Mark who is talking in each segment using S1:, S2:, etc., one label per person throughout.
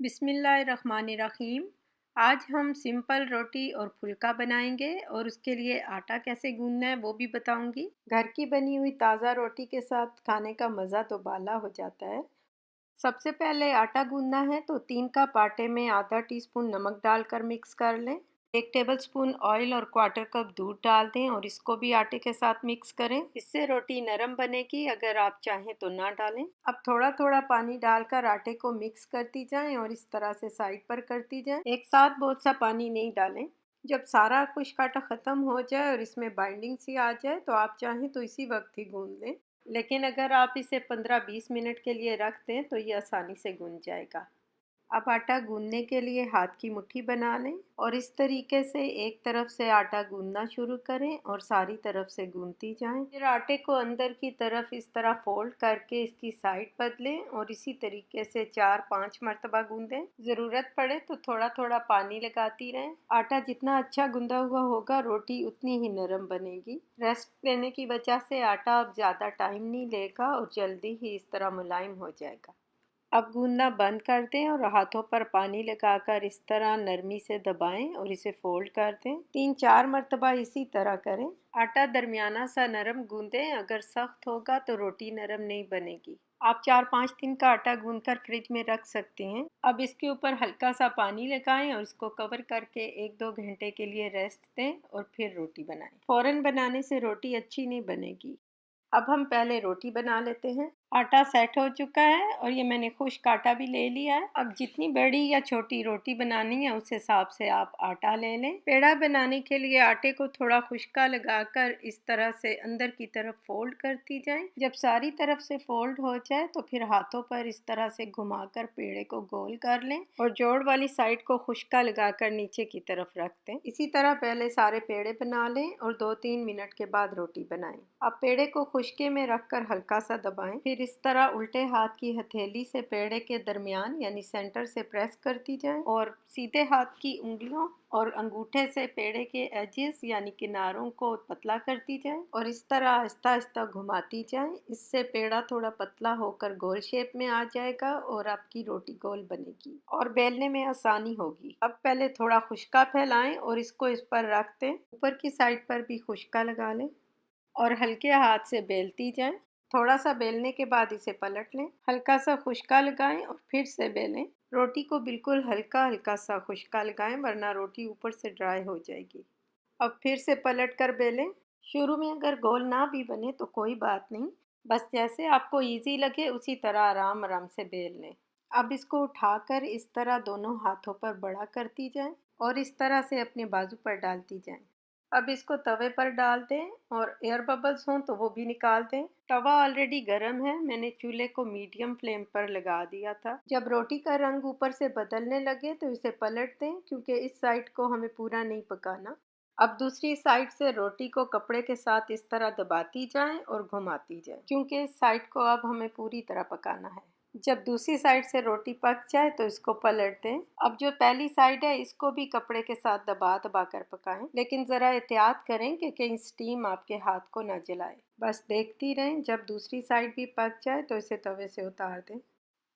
S1: बिस्मिल्लाहिर्रहमानिर्रहीम। आज हम सिंपल रोटी और फुल्का बनाएंगे और उसके लिए आटा कैसे गूंदना है वो भी बताऊंगी। घर की बनी हुई ताज़ा रोटी के साथ खाने का मज़ा तो बाला हो जाता है। सबसे पहले आटा गूंदना है तो 3 कप आटे में आधा टीस्पून नमक डालकर मिक्स कर लें। 1 टेबलस्पून ऑयल और क्वार्टर कप दूध डाल दें और इसको भी आटे के साथ मिक्स करें। इससे रोटी नरम बनेगी, अगर आप चाहें तो ना डालें। अब थोड़ा थोड़ा पानी डालकर आटे को मिक्स करती जाएं और इस तरह से साइड पर करती जाएं। एक साथ बहुत सा पानी नहीं डालें। जब सारा खुश्क आटा ख़त्म हो जाए और इसमें बाइंडिंग सी आ जाए तो आप चाहें तो इसी वक्त ही गूंद लें, लेकिन अगर आप इसे 15-20 मिनट के लिए रख दें तो ये आसानी से गूंद जाएगा। अब आटा गूंदने के लिए हाथ की मुट्ठी बना लें और इस तरीके से एक तरफ से आटा गूंदना शुरू करें और सारी तरफ से गूंदती जाएं। फिर आटे को अंदर की तरफ इस तरह फोल्ड करके इसकी साइड बदलें और इसी तरीके से 4-5 मरतबा गूंदें। ज़रूरत पड़े तो थोड़ा थोड़ा पानी लगाती रहें। आटा जितना अच्छा गूंदा हुआ होगा रोटी उतनी ही नरम बनेगी। रेस्ट देने की वजह से आटा अब ज़्यादा टाइम नहीं लेगा और जल्दी ही इस तरह मुलायम हो जाएगा। अब गूंदना बंद कर दें और हाथों पर पानी लगाकर इस तरह नरमी से दबाएं और इसे फोल्ड कर दें। 3-4 मरतबा इसी तरह करें। आटा दरमियाना सा नरम गूंदें, अगर सख्त होगा तो रोटी नरम नहीं बनेगी। आप 4-5 दिन का आटा गूंदकर फ्रिज में रख सकते हैं। अब इसके ऊपर हल्का सा पानी लगाएं और इसको कवर करके 1-2 घंटे के लिए रेस्ट दें और फिर रोटी बनाएं। फ़ौरन बनाने से रोटी अच्छी नहीं बनेगी। अब हम पहले रोटी बना लेते हैं। आटा सेट हो चुका है और ये मैंने खुश्क आटा भी ले लिया है। अब जितनी बड़ी या छोटी रोटी बनानी है उस हिसाब से आप आटा ले लें। पेड़ा बनाने के लिए आटे को थोड़ा खुश्का लगाकर इस तरह से अंदर की तरफ फोल्ड करती जाएं। जब सारी तरफ से फोल्ड हो जाए तो फिर हाथों पर इस तरह से घुमाकर पेड़े को गोल कर लें और जोड़ वाली साइड को खुश्का लगाकर नीचे की तरफ रख दें। इसी तरह पहले सारे पेड़े बना लें और 2-3 मिनट के बाद रोटी बनाएं। अब पेड़े को खुश्के में रखकर हल्का सा दबाएं। फिर इस तरह उल्टे हाथ की हथेली से पेड़े के दरमियान यानी सेंटर से प्रेस करती जाएं और सीधे हाथ की उंगलियों और अंगूठे से पेड़े के एजेस यानी किनारों को पतला करती जाएं और इस तरह आहिस्ता आहिस्ता घुमाती जाएं। इससे पेड़ा थोड़ा पतला होकर गोल शेप में आ जाएगा और आपकी रोटी गोल बनेगी और बेलने में आसानी होगी। अब पहले थोड़ा खुश्का फैलाएं और इसको इस पर रख दें। ऊपर की साइड पर भी खुश्का लगा लें और हल्के हाथ से बेलती जाएं। थोड़ा सा बेलने के बाद इसे पलट लें। हल्का सा खुश्का लगाएं और फिर से बेलें। रोटी को बिल्कुल हल्का हल्का सा खुश्का लगाएं, वरना रोटी ऊपर से ड्राई हो जाएगी। अब फिर से पलट कर बेलें। शुरू में अगर गोल ना भी बने तो कोई बात नहीं, बस जैसे आपको इजी लगे उसी तरह आराम आराम से बेल लें। अब इसको उठाकर इस तरह दोनों हाथों पर बड़ा करती जाएं और इस तरह से अपने बाजू पर डालती जाएं। अब इसको तवे पर डाल दें और एयर बबल्स हों तो वो भी निकाल दें। तवा ऑलरेडी गर्म है, मैंने चूल्हे को मीडियम फ्लेम पर लगा दिया था। जब रोटी का रंग ऊपर से बदलने लगे तो इसे पलट दें, क्योंकि इस साइड को हमें पूरा नहीं पकाना। अब दूसरी साइड से रोटी को कपड़े के साथ इस तरह दबाती जाएं और घुमाती जाएं, क्योंकि इस साइड को अब हमें पूरी तरह पकाना है। जब दूसरी साइड से रोटी पक जाए तो इसको पलट दें। अब जो पहली साइड है इसको भी कपड़े के साथ दबा दबा कर पकाएं, लेकिन ज़रा एहतियात करें कि कहीं स्टीम आपके हाथ को ना जलाए। बस देखती रहें। जब दूसरी साइड भी पक जाए तो इसे तवे से उतार दें।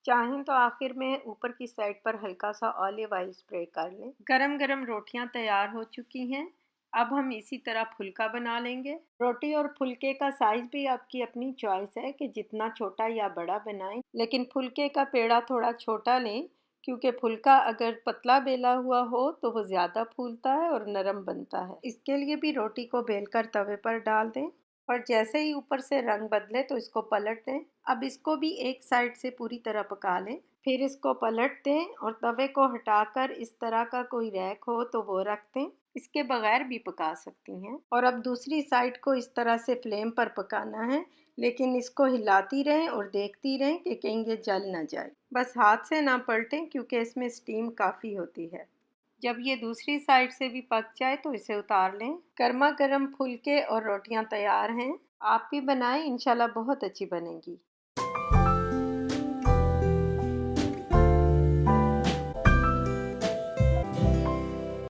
S1: चाहें तो आखिर में ऊपर की साइड पर हल्का सा ऑलिव ऑयल स्प्रे कर लें। गरम गरम रोटियां तैयार हो चुकी हैं। अब हम इसी तरह फुल्का बना लेंगे। रोटी और फुल्के का साइज भी आपकी अपनी चॉइस है कि जितना छोटा या बड़ा बनाएं, लेकिन फुल्के का पेड़ा थोड़ा छोटा लें, क्योंकि फुल्का अगर पतला बेला हुआ हो तो वो ज़्यादा फूलता है और नरम बनता है। इसके लिए भी रोटी को बेलकर तवे पर डाल दें और जैसे ही ऊपर से रंग बदले तो इसको पलट दें। अब इसको भी एक साइड से पूरी तरह पका लें। फिर इसको पलट दें और तवे को हटाकर इस तरह का कोई रैक हो तो वो रख दें। इसके बगैर भी पका सकती हैं। और अब दूसरी साइड को इस तरह से फ्लेम पर पकाना है, लेकिन इसको हिलाती रहें और देखती रहें कि कहीं ये जल ना जाए। बस हाथ से ना पलटें, क्योंकि इसमें स्टीम काफ़ी होती है। जब ये दूसरी साइड से भी पक जाए तो इसे उतार लें। गर्मा गर्म फुलके और रोटियां तैयार हैं। आप भी बनाएं, इंशाल्लाह बहुत अच्छी बनेगी।